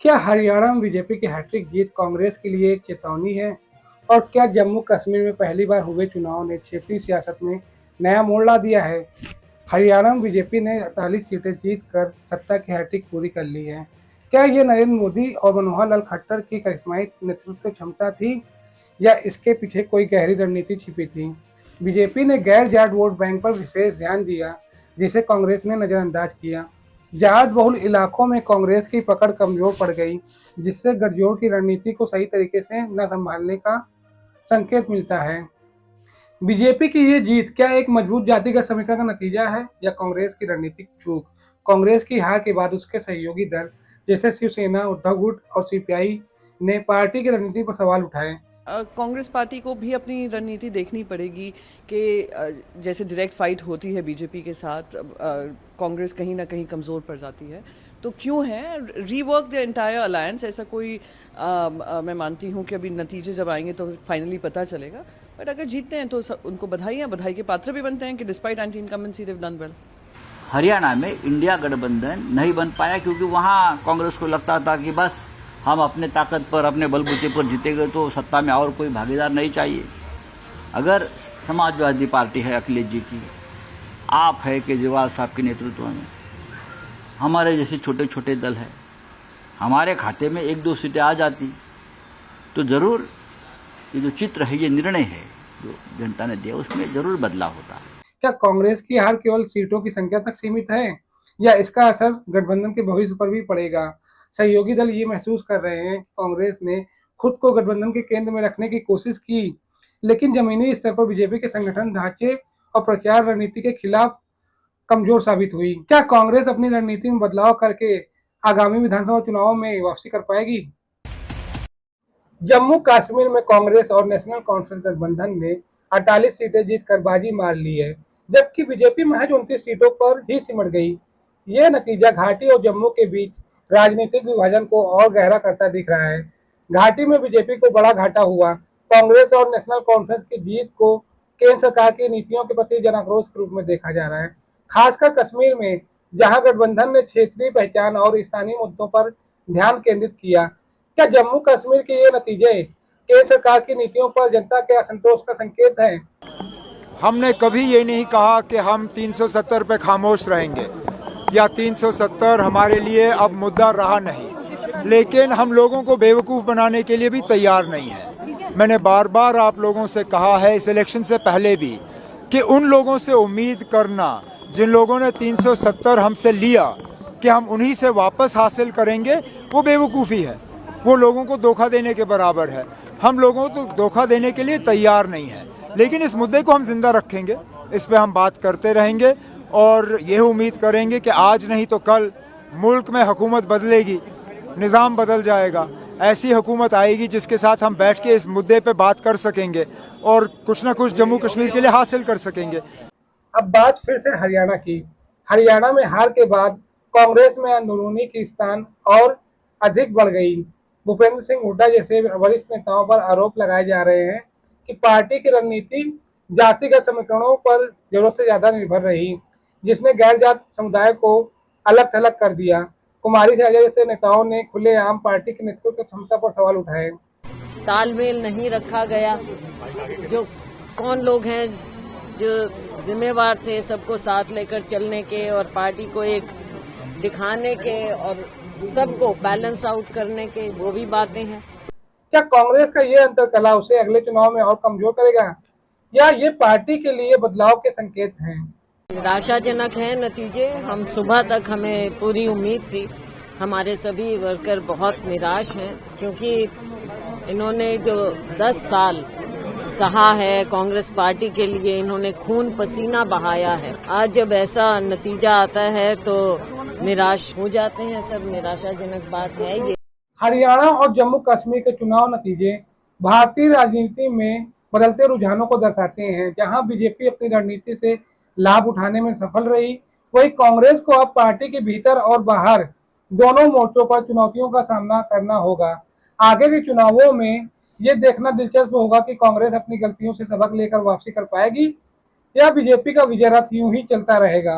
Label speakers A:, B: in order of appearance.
A: क्या हरियाणा में बीजेपी की हैट्रिक जीत कांग्रेस के लिए एक चेतावनी है? और क्या जम्मू कश्मीर में पहली बार हुए चुनाव ने क्षेत्रीय सियासत में नया मोड़ ला दिया है? हरियाणा में बीजेपी ने 48 सीटें जीतकर सत्ता की हैट्रिक पूरी कर ली है। क्या ये नरेंद्र मोदी और मनोहर लाल खट्टर की करिश्माई नेतृत्व क्षमता थी या इसके पीछे कोई गहरी रणनीति छिपी थी? बीजेपी ने गैर जाट वोट बैंक पर विशेष ध्यान दिया, जिसे कांग्रेस ने नजरअंदाज किया। जाट बहुल इलाकों में कांग्रेस की पकड़ कमजोर पड़ गई, जिससे गठजोड़ की रणनीति को सही तरीके से न संभालने का संकेत मिलता है। बीजेपी की ये जीत क्या एक मजबूत जातिगत समीकरण का नतीजा है या कांग्रेस की रणनीतिक चूक? कांग्रेस की हार के बाद उसके सहयोगी दल जैसे शिवसेना, उद्धव गुट और सीपीआई ने पार्टी की रणनीति पर सवाल उठाए।
B: कांग्रेस पार्टी को भी अपनी रणनीति देखनी पड़ेगी कि जैसे डायरेक्ट फाइट होती है बीजेपी के साथ, कांग्रेस कहीं ना कहीं कमज़ोर पड़ जाती है। तो क्यों है रीवर्क द एंटायर अलायंस, ऐसा कोई मैं मानती हूँ कि अभी नतीजे जब आएंगे तो फाइनली पता चलेगा। बट अगर जीतते हैं तो उनको बधाई के पात्र भी बनते हैं कि despite anti incumbency they have done well.
C: Haryana में इंडिया गठबंधन नहीं बन पाया क्योंकि वहाँ कांग्रेस को लगता था कि बस हम अपने ताकत पर, अपने बलबूते पर जीतेंगे तो सत्ता में और कोई भागीदार नहीं चाहिए। अगर समाजवादी पार्टी है अखिलेश जी की, आप है केजरीवाल साहब के नेतृत्व में, हमारे जैसे छोटे छोटे दल है, हमारे खाते में 1-2 सीटें आ जाती तो जरूर ये जो चित्र है, ये निर्णय है जो जनता ने दिया, उसमें जरूर बदलाव होता।
A: क्या कांग्रेस की हार केवल सीटों की संख्या तक सीमित है या इसका असर गठबंधन के भविष्य पर भी पड़ेगा? सहयोगी दल ये महसूस कर रहे हैं कि कांग्रेस ने खुद को गठबंधन के केंद्र में रखने की कोशिश की, लेकिन जमीनी स्तर पर बीजेपी के संगठन ढांचे और प्रचार रणनीति के खिलाफ कमजोर साबित हुई। क्या कांग्रेस अपनी रणनीति में बदलाव करके आगामी विधानसभा चुनाव में वापसी कर पाएगी? जम्मू कश्मीर में कांग्रेस और नेशनल कॉन्फ्रेंस गठबंधन ने 48 सीटें जीतकर बाजी मार ली है, जबकि बीजेपी महज 29 सीटों पर ही सिमट गई। ये नतीजा घाटी और जम्मू के बीच राजनीतिक विभाजन को और गहरा करता दिख रहा है। घाटी में बीजेपी को बड़ा घाटा हुआ। कांग्रेस और नेशनल कॉन्फ्रेंस की जीत को केंद्र सरकार की नीतियों के प्रति जनाक्रोश के रूप में देखा जा रहा है, खासकर कश्मीर में, जहां गठबंधन ने क्षेत्रीय पहचान और स्थानीय मुद्दों पर ध्यान केंद्रित किया। क्या जम्मू कश्मीर के ये नतीजे केंद्र सरकार की नीतियों पर जनता के असंतोष का संकेत है?
D: हमने कभी ये नहीं कहा कि हम 370 पे खामोश रहेंगे या 370 हमारे लिए अब मुद्दा रहा नहीं, लेकिन हम लोगों को बेवकूफ़ बनाने के लिए भी तैयार नहीं है। मैंने बार बार आप लोगों से कहा है इस इलेक्शन से पहले भी कि उन लोगों से उम्मीद करना जिन लोगों ने 370 हमसे लिया कि हम उन्हीं से वापस हासिल करेंगे, वो बेवकूफ़ी है, वो लोगों को धोखा देने के बराबर है। हम लोगों को धोखा देने के लिए तैयार नहीं है, लेकिन इस मुद्दे को हम जिंदा रखेंगे, इस पे हम बात करते रहेंगे और यह उम्मीद करेंगे कि आज नहीं तो कल मुल्क में हुकूमत बदलेगी, निज़ाम बदल जाएगा, ऐसी हुकूमत आएगी जिसके साथ हम बैठ के इस मुद्दे पे बात कर सकेंगे और कुछ ना कुछ जम्मू कश्मीर के लिए हासिल कर सकेंगे।
A: अब बात फिर से हरियाणा की। हरियाणा में हार के बाद कांग्रेस में अंदरूनी खींचतान और अधिक बढ़ गई। भूपेंद्र सिंह हुड्डा जैसे वरिष्ठ नेताओं पर आरोप लगाए जा रहे हैं कि पार्टी की रणनीति जातिगत समीकरणों पर जरूरत से ज्यादा निर्भर रही, जिसने गैर जात समुदाय को अलग थलग कर दिया। कुमारी शैलजा जैसे नेताओं ने खुलेआम पार्टी की नेतृत्व क्षमता पर सवाल उठाए।
E: तालमेल नहीं रखा गया। जो कौन लोग हैं जो जिम्मेवार थे सबको साथ लेकर चलने के और पार्टी को एक दिखाने के और सबको बैलेंस आउट करने के, वो भी बातें हैं।
A: क्या कांग्रेस का ये अंतरकला उसे अगले चुनाव में और कमजोर करेगा या ये पार्टी के लिए बदलाव के संकेत हैं?
E: निराशाजनक है नतीजे। हम सुबह तक हमें पूरी उम्मीद थी, हमारे सभी वर्कर बहुत निराश हैं क्योंकि इन्होंने जो 10 साल सहा है कांग्रेस पार्टी के लिए, इन्होंने खून पसीना बहाया है। आज जब ऐसा नतीजा आता है तो निराश हो जाते हैं सब। निराशाजनक बात है ये।
A: हरियाणा और जम्मू कश्मीर के चुनाव नतीजे भारतीय राजनीति में बदलते रुझानों को दर्शाते हैं। जहां बीजेपी अपनी रणनीति से लाभ उठाने में सफल रही, वहीं कांग्रेस को अब पार्टी के भीतर और बाहर दोनों मोर्चों पर चुनौतियों का सामना करना होगा। आगे के चुनावों में ये देखना दिलचस्प होगा कि कांग्रेस अपनी गलतियों से सबक लेकर वापसी कर पाएगी या बीजेपी का विजय रथ यूं ही चलता रहेगा।